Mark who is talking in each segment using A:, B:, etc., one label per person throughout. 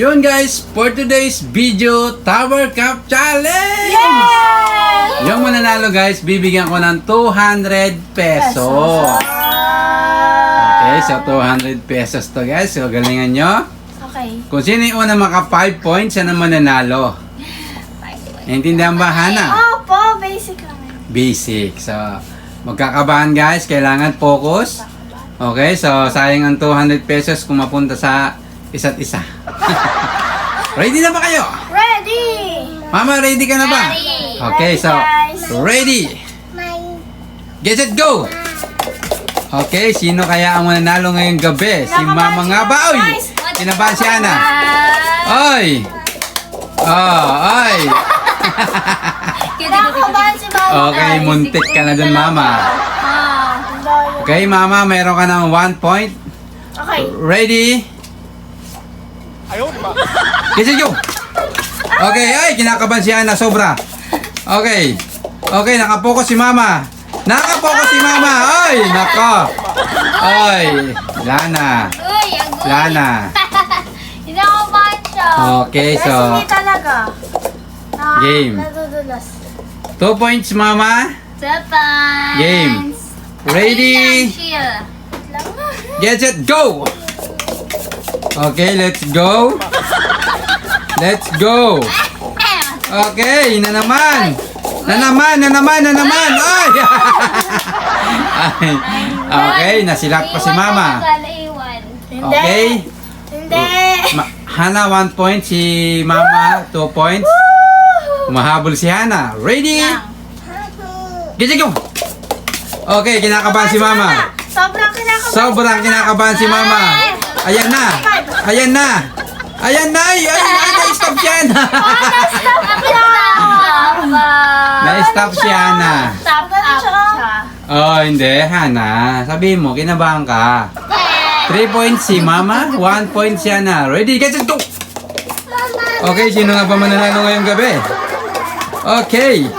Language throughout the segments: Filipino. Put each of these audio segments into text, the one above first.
A: Yun guys, for today's video, Tower Cup Challenge!
B: Yay!
A: Yung mananalo guys, bibigyan ko ng 200 pesos. Okay, so 200 pesos to guys. So galingan nyo.
B: Okay.
A: Kung sino yung una maka 5 points, yan ang mananalo. Naintindihan ba, Hana?
B: Opo, basic lang.
A: Basic. So, magkakabahan guys, kailangan focus. Okay, so sayang ang 200 pesos kung mapunta sa isa't isa. Ready na ba kayo?
B: Ready!
A: Mama, ready ka na ba?
B: Ready.
A: Okay, so,
B: Ready, guys.
A: ready. Get it, go! Okay, sino kaya ang mananalo ngayong gabi? Si Mama nga ba? Oy! Kinabahan si Ana. Oy! Oh, oy!
B: Kinakabahan si Mama.
A: Okay, muntik ka na dun, Mama. Okay, Mama, meron ka ng 1 point.
B: Okay.
A: Ready? Get it, go! Okay, ay, kinakabahan si Ana, sobra. Okay. Okay, nakapokus si Mama. Nakapokus si Mama. Ay, nako. Ay, Lana.
B: Uy, agoy.
A: Lana.
B: Kinakabahan siya.
A: Okay, so,
B: Kasi hindi talaga.
A: Game.
B: Nadudulas.
A: 2 points, Mama.
B: Japan.
A: Game. Ready? Get it, go! Okay, let's go. Let's go. Okay, na naman. Ay! Ay. Okay, nasilak pa si Mama. Okay.
B: Hindi.
A: Hana 1 point, si Mama 2 points. Humahabol si Hana. Ready? Get it, go! Okay, kinakabahan si Mama.
B: Sobrang kinakabahan
A: si Mama. Ayan na. Ayan na. Ayan na. Ay, na-stop si Hana. Na-stop si Hana.
B: Stop siya.
A: Oh, hindi, Hana. Sabihin mo, kinabahan ka. 3 points si Mama, 1 point si Hana. Ready? Get it, go! Okay, sino nga ba mananalo ngayong gabi? Okay.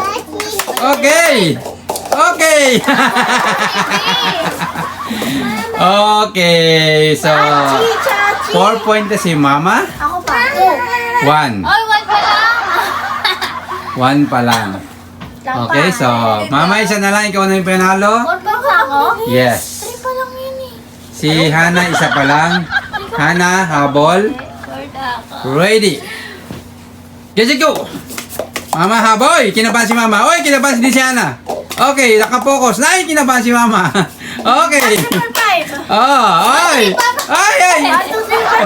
A: Okay. Okay. Okay, so 4 point na si Mama.
B: Ako pa.
A: 1.
B: Ay, wag pa lang.
A: 1 pa lang. Okay, so Mama, isa na lang. Ikaw na yung panalo.
B: Wag pa ako?
A: Yes.
B: 3 pa lang yun eh.
A: Si Hana, isa pa lang. Hana, habol. Ready. Get it, go! Mama, haboy! Kinabahan si Mama. Oy, kinabahan din si Hana. Okay, nakapokus. Nay, kinabahan si Mama. Okay.
B: 5.
A: Oh, ay! Ay, ay!
B: 1, 2, 3, 4,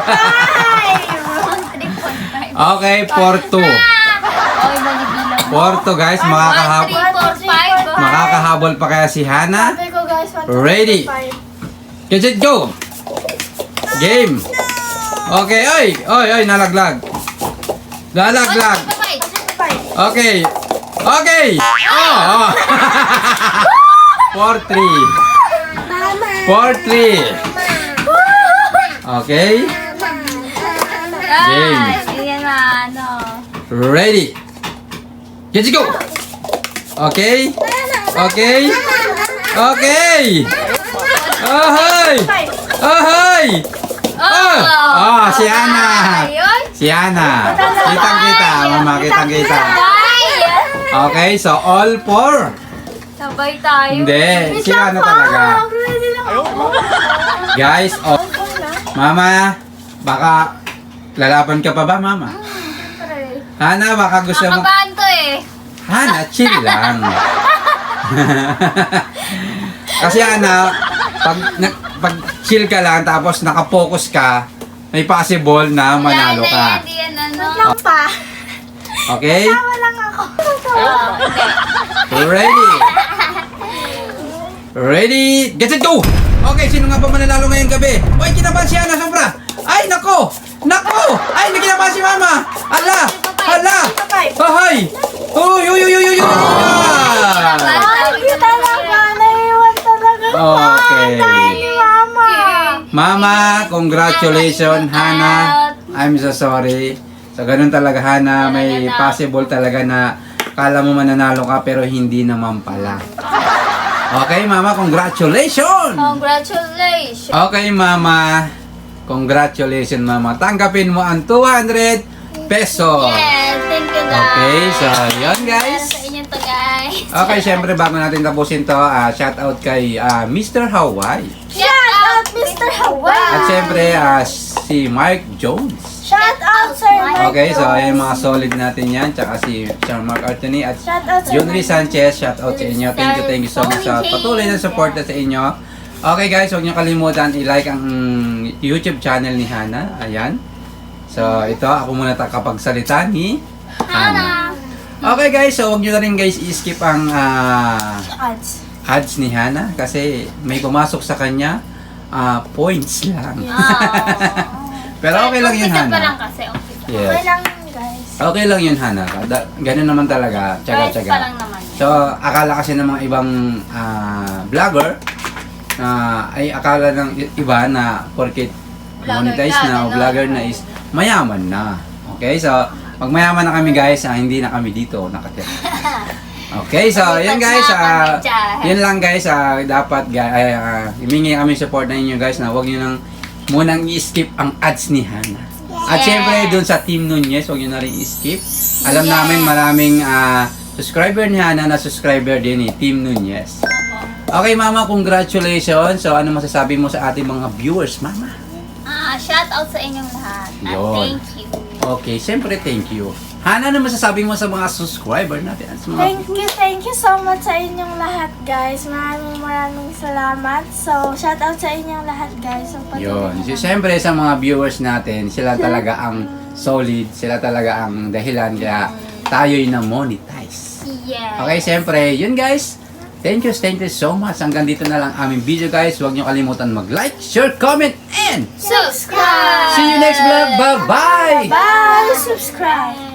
B: 5. 3.5.
A: Okay, 4-2.
B: Okay, manibilang.
A: 4-2 guys, makakahabol pa kaya si Hana.
B: Sabi ko guys, 1, 2,
A: Ready.
B: 3, 4, 5.
A: Get it, go! Game! Okay, oy! Oy, oy, nalaglag. Nalaglag. Okay. Okay! Oh! Oh. 4-3. 4-3. Okay? Game.
B: Ayan na, ano.
A: Ready. Get it, go! Okay? Okay? Okay! Ahoy! Ahoy! Oh! Oh, si Hana! Si Hana! Kitang-kita, Mama, kitang-kita. Okay, so all 4.
B: Sabay tayo.
A: Hindi, si Hana talaga. Guys, oh. Mama, baka lalaban ka pa ba, Mama? Hana, baka gusto mo...
B: Nakabahan to eh.
A: Hana, chill lang. Kasi Hana, pag chill ka lang tapos nakapokus ka, may possible na manalo ka.
B: Hindi yan ano.
A: lang
B: pa.
A: Okay?
B: Lang ako.
A: Ready? Ready? Get it, go! Okay, sino nga ba mananalo ngayong gabi? Uy, kinabahan si Hana, sobra! Ay, nako! Nako! Ay, kinabahan si Mama! Ala! Ala! Hoy! Uy, uy, uy, uy, uy, uy!
B: Hindi talaga. Naiwan talaga.
A: Okay.
B: Ni Mama.
A: Mama, congratulations, Hana. I'm so sorry. So, ganun talaga, Hana. May possible talaga na kala mo mananalo ka pero hindi naman pala. Okay, Mama, congratulations!
B: Congratulations.
A: Okay, Mama. Congratulations, mama. Tanggapin mo ang 200 pesos.
B: Yes, thank you guys.
A: Okay, so yun guys.
B: Para sa inyo to guys.
A: Okay, syempre bago natin tapusin to, shout out kay Mr. Hawaii.
B: Shout out Mr. Hawaii.
A: At syempre si Mark Jones.
B: Shout out Sir Mike.
A: Okay, so ayan mga solid natin yan. Tsaka si Sir Mark Artoni at
B: Shout out Sir
A: Junri Sanchez. Shout out sa inyo. Thank you so much sa patuloy na support sa inyo. Okay guys, huwag niyo kalimutan i-like ang YouTube channel ni Hana. Ayan. So ito, ako muna kapagsalita ni Hana. Okay guys, so huwag niyo na rin guys i-skip ang
B: Ads.
A: ads ni Hana kasi may pumasok sa kanya points lang. Pero okay lang yun,
B: Umpisa pa lang
A: Hana.
B: kasi. Umpisa.
A: Yes.
B: Okay lang guys.
A: Okay lang yun, Hana. Ganun naman talaga.
B: Guys pa lang
A: Tsaga-tsaga.
B: naman.
A: So, akala kasi ng mga ibang vlogger ay akala ng iba na porket monetize na o vlogger na is mayaman na. Okay, so pag mayaman na kami guys, hindi na kami dito nakatira. Okay, so yan guys, yan lang guys, dapat himingi kami support na inyo guys na huwag nyo nang munang i-skip ang ads ni Hana. At syempre dun sa Team Nunez, huwag nyo na rin i-skip. Alam namin maraming subscriber ni Hana na subscriber din ni Team Nunez. Okay mama, congratulations. So ano masasabi mo sa ating mga viewers mama?
B: Shout out sa inyong lahat. At
A: Yun.
B: thank you.
A: Okay, syempre thank you. Hana, ano masasabi mo sa mga subscriber natin? At sa mga
B: Thank you so much sa inyong lahat guys. Maraming salamat. So, shout out sa inyong lahat guys. So,
A: Yun. Siyempre sa mga viewers natin, sila talaga ang solid, sila talaga ang dahilan kaya tayo'y na-monetize.
B: Yeah.
A: Okay, siyempre, yun guys. Thank you so much. Hanggang dito na lang aming video guys. Huwag nyo kalimutan mag-like, share, comment, and
B: Subscribe!
A: see you next vlog. Bye-bye!
B: Bye! Subscribe!